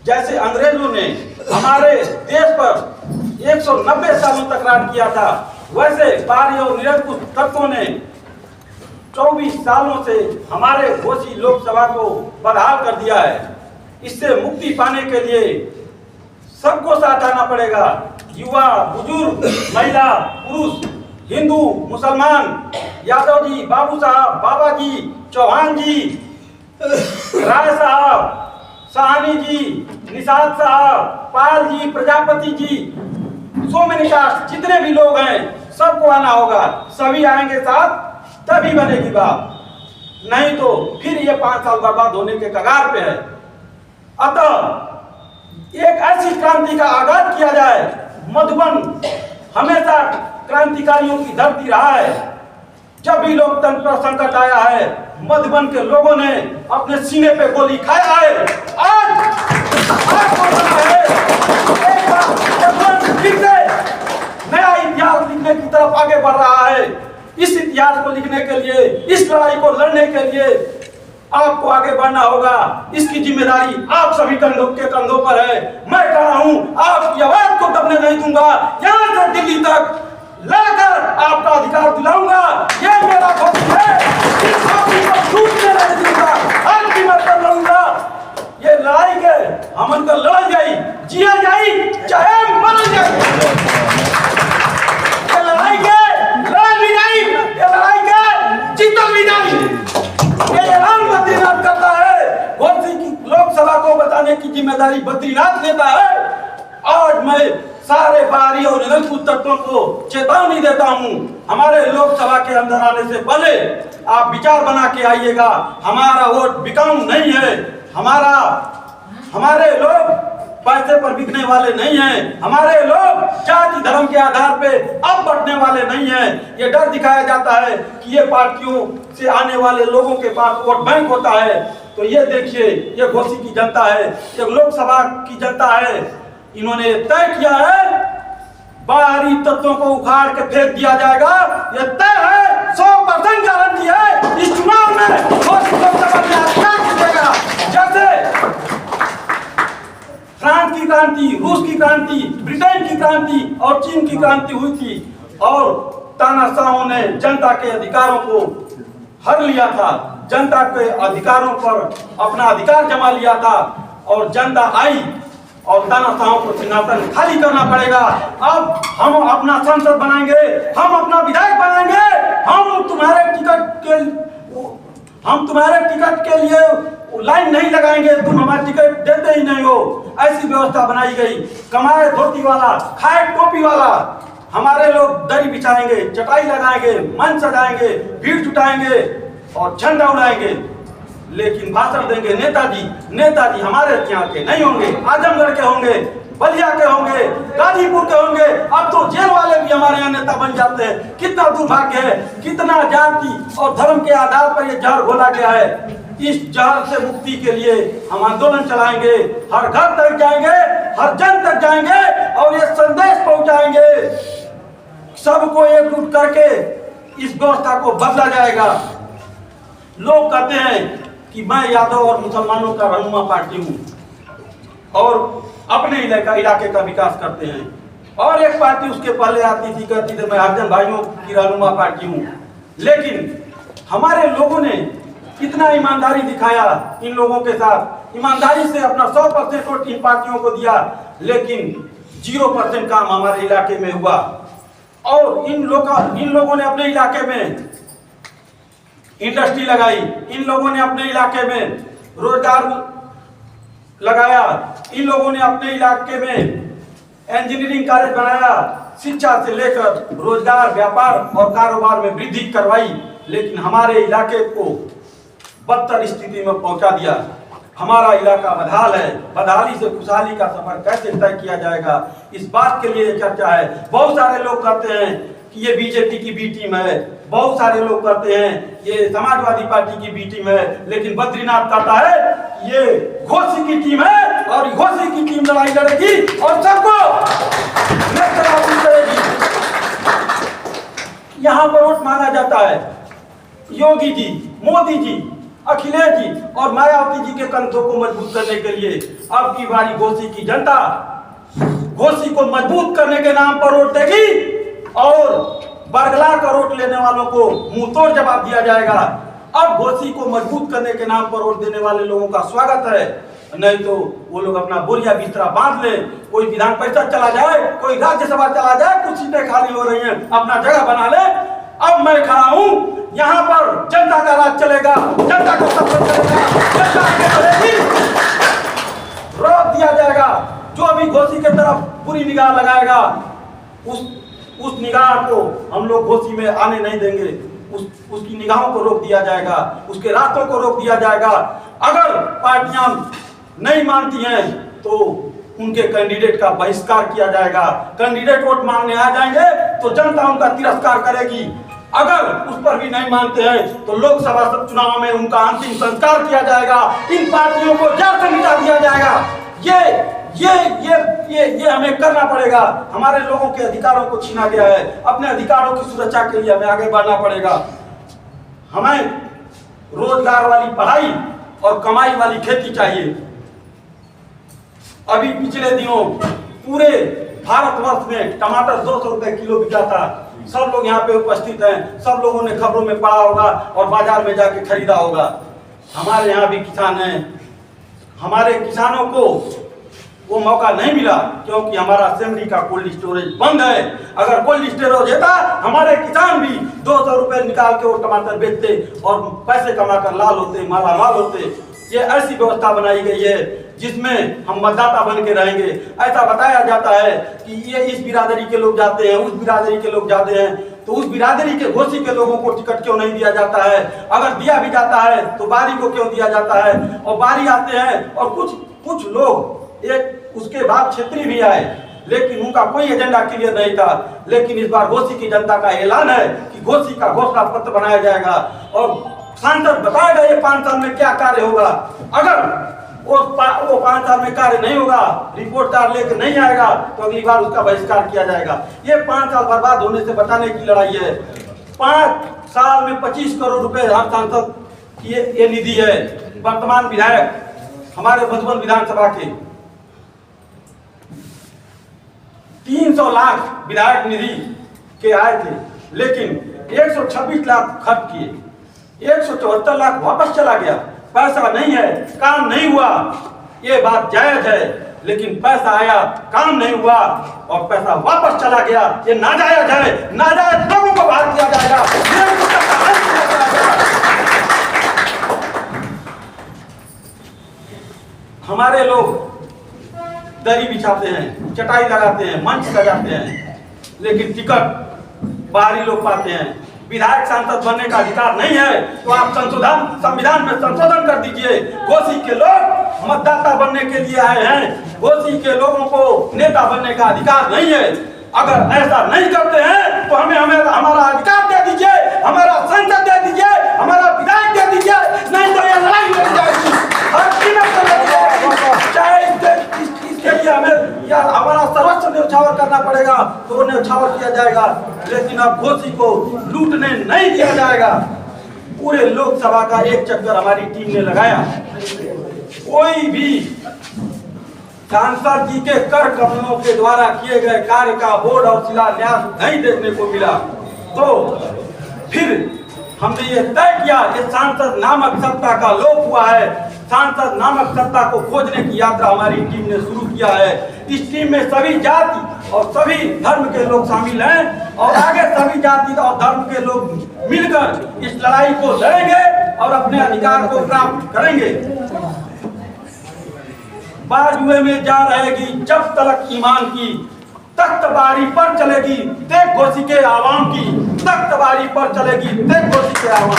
जैसे अंग्रेजों ने हमारे देश पर 190 सालों तक राज किया था, वैसे बाहरी और निरंकुश तत्वों ने 24 सालों से हमारे घोषी लोकसभा को बदहाल कर दिया है। इससे मुक्ति पाने के लिए सबको साथ आना पड़ेगा। युवा, बुजुर्ग, महिला, पुरुष, हिंदू, मुसलमान, यादव जी, बाबू साहब, बाबा जी, चौहान जी, राय साहब, साहनी जी, निषाद साहब, Pal ji, Prajapati ji, so many cast, जितने भी लोग हैं सबको आना होगा। सभी आएंगे साथ तभी बनेगी बात, नहीं तो फिर ये 5 साल बर्बाद होने के कगार पे है। अतः एक ऐसी क्रांति का आगाज किया जाए। मधुबन हमेशा क्रांतिकारियों की धरती रहा है। जब भी लोकतंत्र पर संकट आया है, मधुबन के लोगों ने अपने सीने पे गोली खाया है। आज एक बार मधुबन फिर से नया इतिहास लिखने की तरफ आगे बढ़ रहा है। इस इतिहास को लिखने के लिए, इस लड़ाई को लड़ने के लिए आपको आगे बढ़ना होगा। इसकी जिम्मेदारी आप सभी कंधों के कंधों पर है। मैं कह रहा हूं, आपकी आवाज को दबने नहीं दूंगा। यहां से दिल्ली तक लड़कर आपका अधिकार दिलाऊंगा। ये मेरा घोषणा है। इस घोषणा को छूटने नहीं दूंगा। अंतिम तक लड़ूंगा। ये लड़ाई के हमन का लड़ जाई, जिया जाई, चाहे मर जाई। ये लड़ाई के लड़ भी जाई, ये लड़ाई के जीतल भी जाई। ये ऐलान बद्रीनाथ करता है। घोषी की लोकसभा को बताने की जिम्मेदारी बद्रीनाथ लेता है। आज मैं सारे बाहरी और निरंकुश तत्वों को चेतावनी देता हूं, हमारे लोकसभा के अंदर आने से पहले आप विचार बना के आइएगा। हमारा वोट बिकाऊ नहीं है। हमारे लोग पैसे पर बिकने वाले नहीं हैं। हमारे लोग जाति धर्म के आधार पे अब बढ़ने वाले नहीं हैं। ये डर दिखाया जाता है कि ये पार्टियों से आने वाले लोगों के पास वोट बैंक होता है। तो ये देखिए, ये घोषी की जनता है, ये लोकसभा की जनता है। इन्होंने तय किया है बाहरी तत्वों को उखाड़ के फेंक दिया जाएगा। ये तय है, 100% गारंटी है। इस चुनाव में घोषी लोकसभा में अधिकार जीतेगा। जैसे फ्रांस की क्रांति, रूस की क्रांति, ब्रिटेन की क्रांति और चीन की क्रांति हुई थी और तानाशाहों ने जनता के अधिकारों को हर लिया था, जनता के अधिकारों पर अपना अधिकार जमा लिया था और जनता आई और तानाशाहों को सिंहासन खाली करना पड़ेगा। अब हम अपना संसद बनाएंगे, हम अपना विधायक बनाएंगे, हम तुम्हारे टिकट के लिए लाइन नहीं लगाएंगे, तुम हमारे टिकट देते ही नहीं हो। ऐसी व्यवस्था बनाई गई। कमाए धोती वाला, खाए टोपी वाला। हमारे लोग दरी बिछाएंगे, चटाई लगाएंगे, मंच सजाएंगे, भीड़ जुटाएंगे और झंडा उड़ाएंगे, लेकिन भाषण देंगे नेताजी हमारे यहाँ के नहीं होंगे, आजमगढ़ के होंगे, बलिया के होंगे, गाजीपुर के होंगे। अब तो जेल वाले भी हमारे यहाँ नेता बन जाते हैं। कितना दुर्भाग्य है, कितना जाति और धर्म के आधार पर ये जहर घोला गया है। इस जहर से मुक्ति के लिए हम आंदोलन चलाएंगे, हर घर तक जाएंगे, हर जन तक जाएंगे और ये संदेश पहुंचाएंगे। सबको एकजुट करके इस व्यवस्था को बदला जाएगा। लोग कहते हैं कि मैं यादव और मुसलमानों का रहनुमा पार्टी हूं और अपने इलाके का विकास करते हैं। और एक पार्टी उसके पहले आती थी, कहती थी मैं हरिजन भाइयों की रहनुमा पार्टी हूं। लेकिन हमारे लोगों ने कितना ईमानदारी दिखाया इन लोगों के साथ, ईमानदारी से अपना 100% वोट इन पार्टियों को दिया, लेकिन 0% काम हमारे इलाके में हुआ। और इन लोगों ने अपने इलाके में इंडस्ट्री लगाई, इन लोगों ने अपने इलाके में रोजगार लगाया, इन लोगों ने अपने इलाके में इंजीनियरिंग कॉलेज बनाया, शिक्षा से लेकर रोजगार, व्यापार और कारोबार में वृद्धि करवाई। लेकिन हमारे इलाके को बदतर स्थिति में पहुंचा दिया। हमारा इलाका बदहाल है। बदहाली से खुशहाली का सफर कैसे तय किया जाएगा, इस बात के लिए चर्चा है। बहुत सारे लोग कहते हैं कि ये बीजेपी की बी टीम है, बहुत सारे लोग कहते हैं ये समाजवादी पार्टी की बी टीम है, लेकिन बद्रीनाथ कहता है ये घोषी की टीम है और घोषी की टीम लड़ाई लड़ेगी और सबको करेगी। यहाँ पर वोट मांगा जाता है। योगी जी, मोदी जी अखिलेश जी और मायावती जी के कंधों को मजबूत करने के लिए अब की बारी घोसी की जनता घोसी को मजबूत करने के नाम पर वोट देगी और बरगला का वोट लेने वालों को मुंह तोड़ जवाब दिया जाएगा। अब घोसी को मजबूत करने के नाम पर वोट देने वाले लोगों का स्वागत है, नहीं तो वो लोग अपना बोरिया बिस्तरा बांध ले, कोई विधान परिषद चला जाए, कोई राज्यसभा चला जाए, कुछ सीटें खाली हो रही हैं, अपना जगह बना ले। अब मैं खड़ा हूं, यहाँ पर जनता का राज चलेगा, जनता को सपोर्ट करेगा, जनता आगे बढ़ेगी, रोक दिया जाएगा। जो भी घोसी के तरफ पूरी निगाह लगाएगा उस निगाह को हम लोग घोसी में आने नहीं देंगे, उसकी निगाहों को रोक दिया जाएगा, उसके रास्तों को रोक दिया जाएगा। अगर पार्टियां नहीं मानती हैं तो उनके कैंडिडेट का बहिष्कार किया जाएगा। कैंडिडेट वोट मांगने आ जाएंगे तो जनता उनका तिरस्कार करेगी। अगर उस पर भी नहीं मानते हैं तो लोकसभा चुनाव में उनका अंतिम संस्कार किया जाएगा। इन पार्टियों को जड़ से मिटा दिया जाएगा। ये हमें करना पड़ेगा। हमारे लोगों के अधिकारों को छीना गया है, अपने अधिकारों की सुरक्षा के लिए हमें आगे बढ़ना पड़ेगा। हमें रोजगार वाली पढ़ाई और कमाई वाली खेती चाहिए। अभी पिछले दिनों पूरे भारतवर्ष में टमाटर 200 रुपए किलो बिका था। सब लोग यहाँ पे उपस्थित हैं, सब लोगों ने खबरों में पढ़ा होगा और बाजार में जाके खरीदा होगा। हमारे यहाँ भी किसान हैं, हमारे किसानों को वो मौका नहीं मिला क्योंकि हमारा सेमरी का कोल्ड स्टोरेज बंद है। अगर कोल्ड स्टोरेज होता हमारे किसान भी 200 रुपए निकाल के वो टमाटर बेचते और पैसे कमाकर लाल होते, माला माल होते। ये ऐसी व्यवस्था बनाई गई है जिसमें हम मतदाता बन के रहेंगे। ऐसा बताया जाता है कि ये इस बिरादरी के लोग जाते हैं, उस बिरादरी के लोग जाते हैं, तो उस बिरादरी के घोसी के लोगों को टिकट क्यों नहीं दिया जाता है? अगर दिया भी जाता है तो बारी को क्यों दिया जाता है? और बारी आते हैं और कुछ लोग एक उसके बाद क्षेत्रीय भी आए, लेकिन उनका कोई एजेंडा क्लियर नहीं था। लेकिन इस बार घोसी की जनता का ऐलान है कि घोसी का घोषणा पत्र बनाया जाएगा और सांसद बताएगा ये 5 साल में क्या कार्य होगा। अगर वो 5 साल में कार्य नहीं होगा, रिपोर्ट कार्ड लेकर नहीं आएगा तो अगली बार उसका बहिष्कार किया जाएगा। ये 5 साल बर्बाद होने से बचाने की लड़ाई है। 5 साल में 25 करोड़ रुपए हर सांसद की ये निधि है। वर्तमान विधायक हमारे मधुबन विधानसभा के 300 लाख विधायक निधि के आए थे, लेकिन 126 लाख खर्च किए, 174 लाख वापस चला गया। पैसा नहीं है, काम नहीं हुआ, ये बात जायज है, लेकिन पैसा आया, काम नहीं हुआ और पैसा वापस चला गया, ये नाजायज है। नाजायज लोगों को बाहर किया जाएगा। हमारे लोग दरी बिछाते हैं, चटाई लगाते हैं, मंच सजाते हैं, लेकिन टिकट बाहरी लोग पाते हैं। विधायक सांसद बनने का अधिकार नहीं है तो आप संविधान में संशोधन कर दीजिए। घोसी के लोग मतदाता बनने के लिए आए हैं, घोसी के लोगों को नेता बनने का अधिकार नहीं है। अगर ऐसा नहीं करते हैं तो हमें हमारा अधिकार दे दीजिए, हमारा संसद दे दीजिए, हमारा विधायक दे दीजिए, नहीं तो ये लड़ाई लड़ जाएगी। हर कीमत पर लड़ जाएगी। चाहे इसके लिए हमें या हमारा सर्वस्व न्यौछावर करना पड़ेगा तो वो न्यौछावर किया जाएगा, लेकिन अब घोसी को लूटने नहीं दिया जाएगा। पूरे लोकसभा का एक चक्कर हमारी टीम ने लगाया, कोई भी सांसद जी के कर कमलों के द्वारा किए गए कार्य का बोर्ड और शिलान्यास नहीं देखने को मिला। तो फिर हमने ये तय किया कि सांसद नामक सत्ता का लोप हुआ है। सांसद नामक सत्ता को खोजने की यात्रा हमारी टीम ने शुरू किया है। इस टीम में सभी जाति और सभी धर्म के लोग शामिल हैं और आगे सभी जाति और धर्म के लोग मिलकर इस लड़ाई को लड़ेंगे और अपने अधिकार को प्राप्त करेंगे। बाजुए में जा रहेगी जब तलक ईमान की, तख्त बारी पर चलेगी देख घोसी के आवाम की, तख्त बारी पर चलेगी देख घोसी के आवाम की।